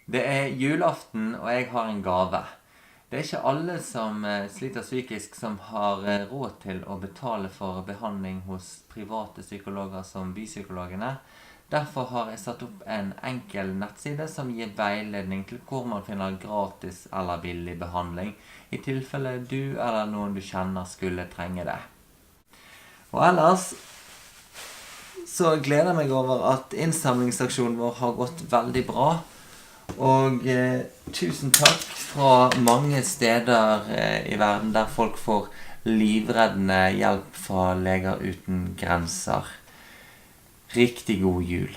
Det julaften, og jeg har en gave. Det ikke alle som sliter psykisk som har råd til å betale for behandling hos private psykologer som bypsykologene. Derfor har jeg satt opp en enkel nettside som gir veiledning til hvor man finner gratis eller billig behandling, i tilfelle du eller noen du kjenner skulle trenge det. Og ellers så gleder jeg meg over at innsamlingsaksjonen vår har gått veldig bra. Og tusen takk fra mange steder i verden der folk får livreddende hjelp fra Leger uten grenser. Riktig god jul.